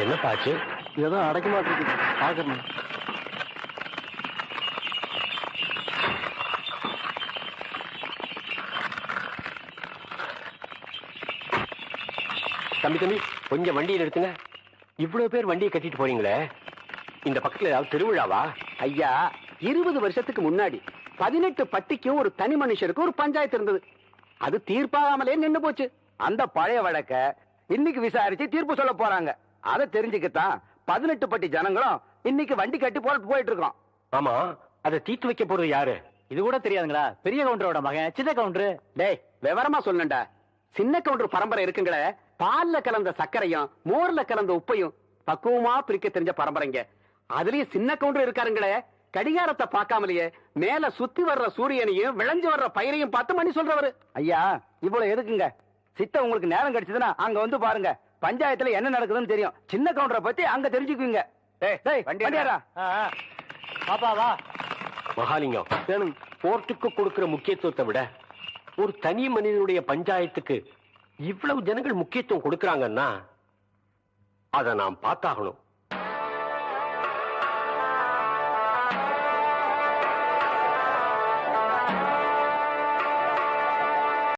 என்ன பாச்சு? ஏதோ அடைக்க மாட்டேங்குது, பாக்கணும். தம்பி தம்பி, கொஞ்சம் வண்டியை நிறுத்துங்க. இவ்வளவு பேர் வண்டியை கட்டிட்டு போறீங்களே, இந்த பக்கத்துல ஏதாவது திருவிழாவா? ஐயா, 20 வருஷத்துக்கு முன்னாடி 18 பட்டிக்கும் ஒரு தனி மனுஷருக்கு ஒரு பஞ்சாயத்து இருந்தது. அது தீர்ப்பாகாமலே நின்னு போச்சு. அந்த பழைய வழக்க இன்னைக்கு விசாரிச்சு தீர்ப்பு சொல்ல போறாங்க. அதை தெரிஞ்சுக்கத்தான் 18 பட்டி ஜனங்களும் இன்னைக்கு வண்டி கட்டி போயிட்டு இருக்கோம். ஆமா, அதை தீர்த்து வைக்க போறது யாரு? இது கூட தெரியாதுங்களா? பெரிய கவுண்டரோட மகன் சின்ன கவுண்டரு. டேய், விவரமா சொல்லண்டா. சின்ன கவுண்டர் பரம்பரை இருக்குங்களே, பால்ல கலந்த சர்க்கரையும் மோர்ல கலந்த உப்பையும் பக்குவமா பிரிக்க தெரிஞ்ச பரம்பரைங்க. அதுலயும் சின்ன கவுண்டர் இருக்காருங்களே, கடிகாரத்தை பார்க்காமலேயே மேல சுத்தி வர்ற சூரியனையும் விளைஞ்சு வர்ற பயிரையும் பார்த்து மணி சொல்றவரு. ஐயா, இவ்வளவு எதுக்குங்க? சித்த உங்களுக்கு நேரம் கிடைச்சதுன்னா அங்க வந்து பாருங்க. பஞ்சாயத்துல என்ன நடக்குதுன்னு தெரியும். சின்ன கவுண்டரை பத்தி அங்க தெரிஞ்சுக்குவீங்க. பாப்பாவா மகாலிங்கம், கோர்ட்டுக்கு கொடுக்கிற முக்கியத்துவத்தை விட ஒரு தனி மனிதனுடைய பஞ்சாயத்துக்கு இவ்வளவு ஜனங்கள் முக்கியத்துவம் கொடுக்கறாங்கன்னா அதை நாம் பார்த்தாகணும்.